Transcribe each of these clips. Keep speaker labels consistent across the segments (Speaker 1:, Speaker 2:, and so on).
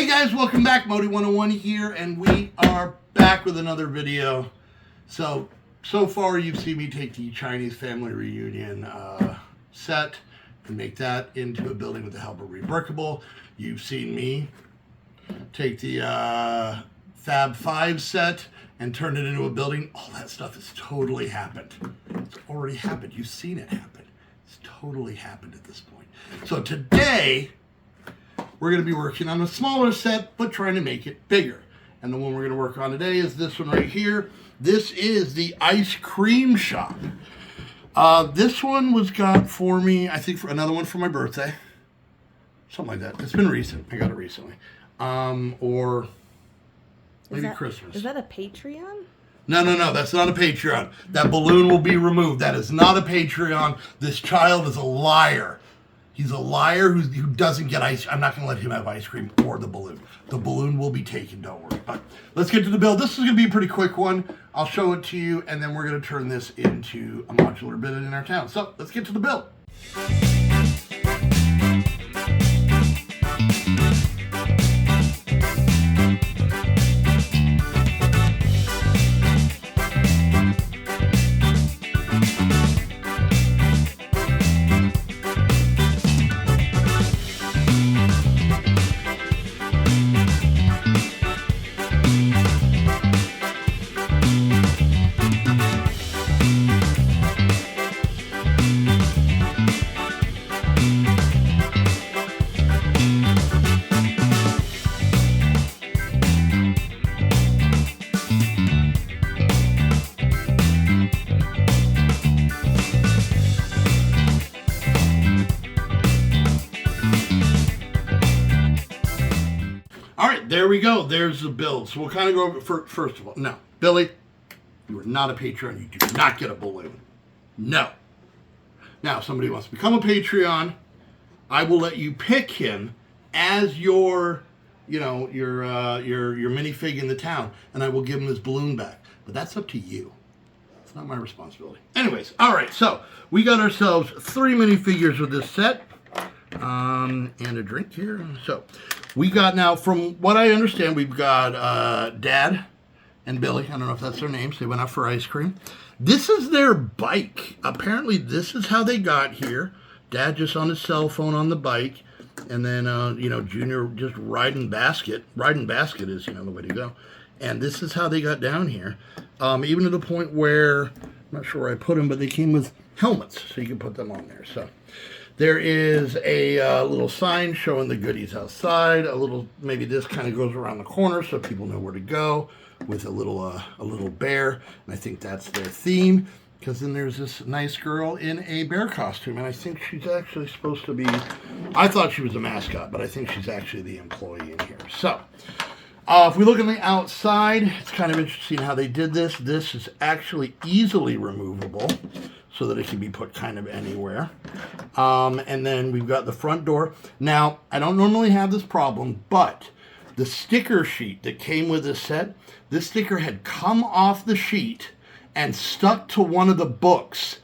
Speaker 1: Hey guys, welcome back. Modi 101 here, and we are back with another video. So far you've seen me take the Chinese family reunion set and make that into a building with the help of Reworkable. You've seen me take the Fab 5 set and turn it into a building. All that stuff has totally happened. It's already happened. You've seen it happen. It's totally happened at this point. So today, we're going to be working on a smaller set, but trying to make it bigger. And the one we're going to work on today is this one right here. This is the ice cream shop. This one was got for me, I think, for another one for my birthday. Something like that. It's been recent. I got it recently. Or maybe Christmas.
Speaker 2: Is that a Patreon?
Speaker 1: No, that's not a Patreon. That balloon will be removed. That is not a Patreon. This child is a liar. He's a liar who doesn't get ice. I'm not going to let him have ice cream or the balloon. The balloon will be taken, don't worry. But let's get to the build. This is going to be a pretty quick one. I'll show it to you, and then we're going to turn this into a modular bit in our town. So let's get to the build. There we go. There's the build. So we'll kind of go over first of all. No, Billy, you are not a Patreon. You do not get a balloon. No. Now, if somebody wants to become a Patreon, I will let you pick him as your minifig in the town, and I will give him his balloon back. But that's up to you. It's not my responsibility. Anyways, all right. So we got ourselves 3 minifigures with this set, and a drink here. So we got now, from what I understand, we've got Dad and Billy. I don't know if that's their names. They went out for ice cream. This is their bike. Apparently, this is how they got here. Dad just on his cell phone on the bike. And then, Junior just riding basket. Riding basket is, the way to go. And this is how they got down here. Even to the point where, I'm not sure where I put them, but they came with helmets. So you can put them on there. So there is a little sign showing the goodies outside. Maybe this kind of goes around the corner so people know where to go, with a little bear. And I think that's their theme, because then there's this nice girl in a bear costume, and I think she's actually supposed to be, I thought she was a mascot, but I think she's actually the employee in here. So if we look on the outside, it's kind of interesting how they did this. This is actually easily removable, so that it can be put kind of anywhere. And then we've got the front door. Now, I don't normally have this problem, but the sticker sheet that came with this set, this sticker had come off the sheet and stuck to one of the books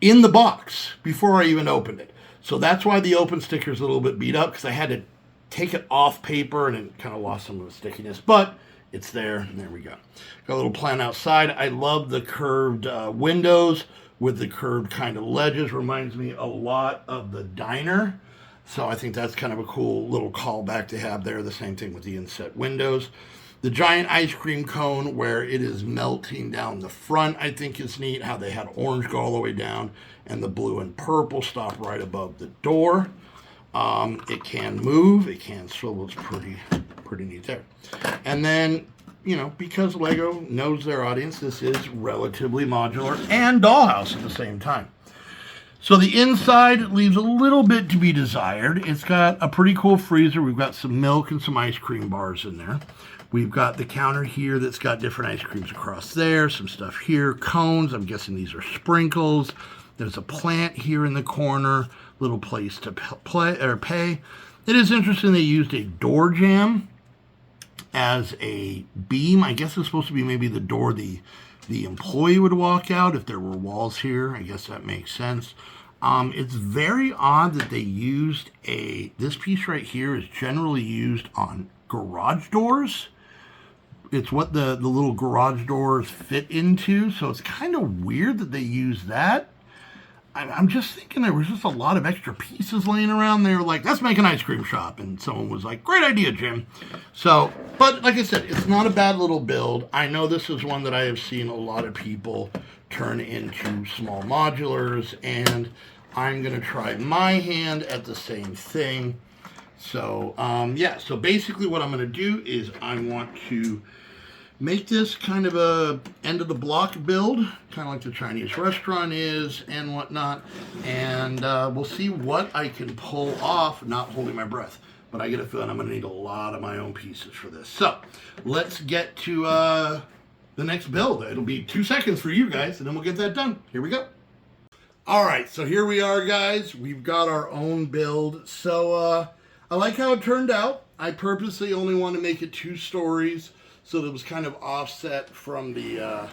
Speaker 1: in the box before I even opened it. So that's why the open sticker is a little bit beat up, because I had to take it off paper and it kind of lost some of the stickiness. But it's there, and there we go. Got a little plan outside. I love the curved windows with the curved kind of ledges. Reminds me a lot of the diner. So I think that's kind of a cool little callback to have there. The same thing with the inset windows. The giant ice cream cone where it is melting down the front, I think is neat. How they had orange go all the way down and the blue and purple stop right above the door. It can move, it can swivel. It's pretty neat there. And then, because Lego knows their audience, this is relatively modular and dollhouse at the same time. So the inside leaves a little bit to be desired. It's got a pretty cool freezer. We've got some milk and some ice cream bars in there. We've got the counter here that's got different ice creams across there. Some stuff here, cones. I'm guessing these are sprinkles. There's a plant here in the corner. Little place to pay. It is interesting they used a door jamb as a beam. I guess it's supposed to be maybe the door the employee would walk out if there were walls here. I guess that makes sense. It's very odd that they used this piece right here is generally used on garage doors. It's what the little garage doors fit into, so it's kind of weird that they use that. I'm just thinking there was just a lot of extra pieces laying around. They were like, let's make an ice cream shop. And someone was like, great idea, Jim. So, but like I said, it's not a bad little build. I know this is one that I have seen a lot of people turn into small modulars, and I'm going to try my hand at the same thing. So, yeah, so basically what I'm going to do is I want to make this kind of a end of the block build, kind of like the Chinese restaurant is and whatnot. And we'll see what I can pull off, not holding my breath. But I get a feeling I'm going to need a lot of my own pieces for this. So let's get to the next build. It'll be 2 seconds for you guys, and then we'll get that done. Here we go. All right, so here we are, guys. We've got our own build. So I like how it turned out. I purposely only want to make it 2 stories, so that it was kind of offset from the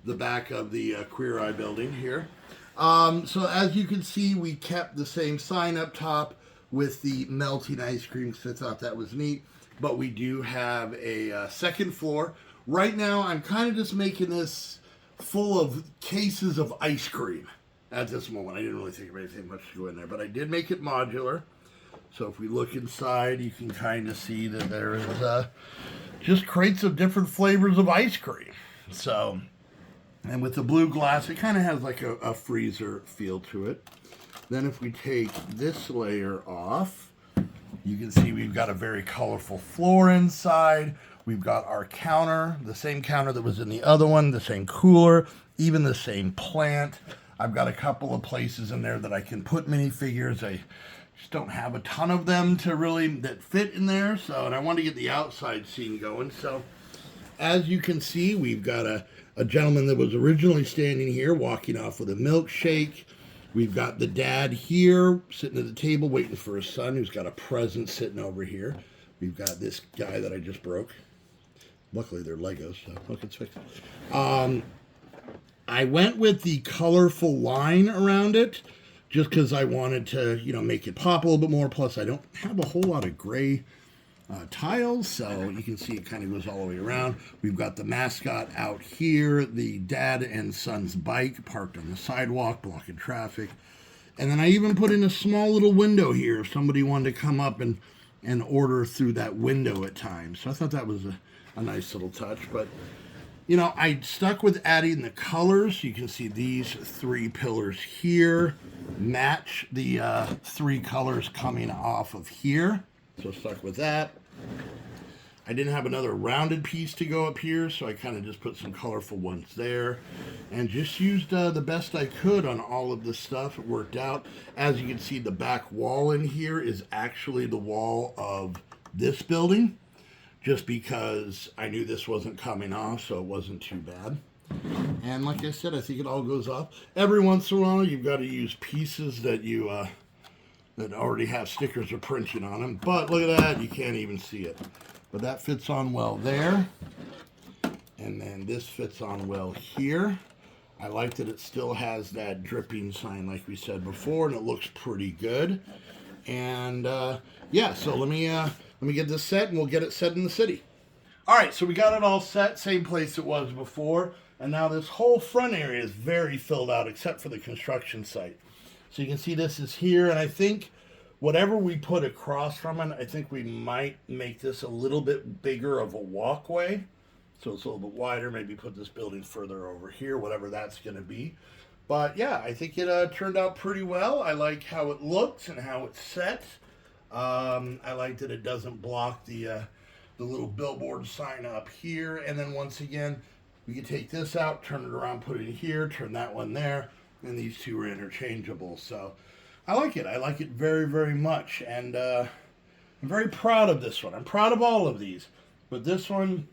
Speaker 1: back of the Queer Eye building here. So as you can see, we kept the same sign up top with the melting ice cream, because I thought that was neat. But we do have a second floor. Right now, I'm kind of just making this full of cases of ice cream at this moment. I didn't really think of anything much to go in there, but I did make it modular. So if we look inside, you can kind of see that there is just crates of different flavors of ice cream. So, and with the blue glass, it kind of has like a freezer feel to it. Then if we take this layer off, you can see we've got a very colorful floor inside. We've got our counter, the same counter that was in the other one, the same cooler, even the same plant. I've got a couple of places in there that I can put minifigures. I just don't have a ton of them that fit in there. So, and I want to get the outside scene going. So as you can see, we've got a gentleman that was originally standing here walking off with a milkshake. We've got the dad here sitting at the table waiting for his son, who's got a present sitting over here. We've got this guy that I just broke. Luckily they're Legos, so look, it's fixed. I went with the colorful line around it, just because I wanted to, make it pop a little bit more. Plus, I don't have a whole lot of gray tiles, so you can see it kind of goes all the way around. We've got the mascot out here, the dad and son's bike parked on the sidewalk, blocking traffic. And then I even put in a small little window here if somebody wanted to come up and order through that window at times. So I thought that was a nice little touch. But I stuck with adding the colors. You can see these 3 pillars here match the 3 colors coming off of here. So stuck with that. I didn't have another rounded piece to go up here, so I kind of just put some colorful ones there. And just used the best I could on all of this stuff. It worked out. As you can see, the back wall in here is actually the wall of this building, just because I knew this wasn't coming off, so it wasn't too bad. And like I said, I think it all goes off. Every once in a while, you've got to use pieces that you that already have stickers or printing on them. But look at that, you can't even see it. But that fits on well there. And then this fits on well here. I like that it still has that dripping sign like we said before, and it looks pretty good. And yeah, so let me get this set, and we'll get it set in the city. All right, so we got it all set, same place it was before. And now this whole front area is very filled out, except for the construction site. So you can see this is here, and I think whatever we put across from it, I think we might make this a little bit bigger of a walkway. So it's a little bit wider, maybe put this building further over here, whatever that's going to be. But yeah, I think it turned out pretty well. I like how it looks and how it's set. I like that it doesn't block the little billboard sign up here. And then once again, we can take this out, turn it around, put it in here, turn that one there, and these 2 are interchangeable. So I like it. I like it very, very much. And I'm very proud of this one. I'm proud of all of these. But this one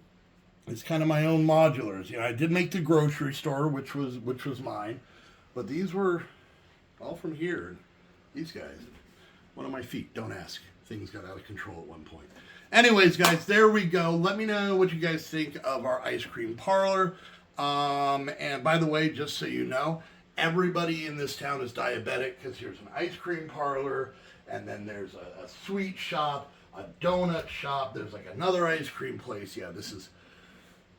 Speaker 1: is kind of my own modulars. I did make the grocery store, which was mine. But these were all from here. These guys. One of my feet. Don't ask. Things got out of control at one point. Anyways, guys, there we go. Let me know what you guys think of our ice cream parlor. And by the way, just so you know, Everybody in this town is diabetic because here's an ice cream parlor, and then there's a sweet shop, a donut shop, there's like another ice cream place. Yeah, this is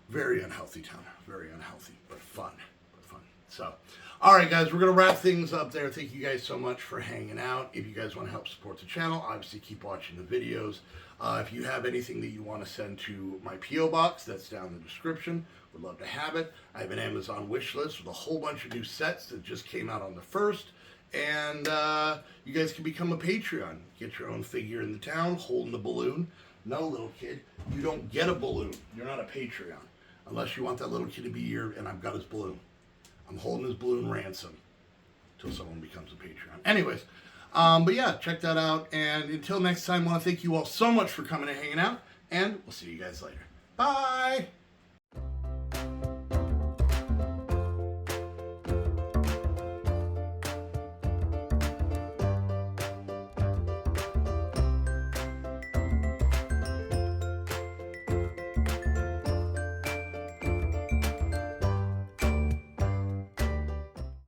Speaker 1: very unhealthy town. Very unhealthy, but fun. So, all right, guys, we're going to wrap things up there. Thank you guys so much for hanging out. If you guys want to help support the channel, obviously keep watching the videos. If you have anything that you want to send to my P.O. box, that's down in the description. Would love to have it. I have an Amazon wish list with a whole bunch of new sets that just came out on the 1st. And you guys can become a Patreon. Get your own figure in the town, holding the balloon. No, little kid, you don't get a balloon. You're not a Patreon. Unless you want that little kid to be here, and I've got his balloon. I'm holding his balloon ransom until someone becomes a Patreon. Anyways, but yeah, check that out. And until next time, I want to thank you all so much for coming and hanging out. And we'll see you guys later. Bye!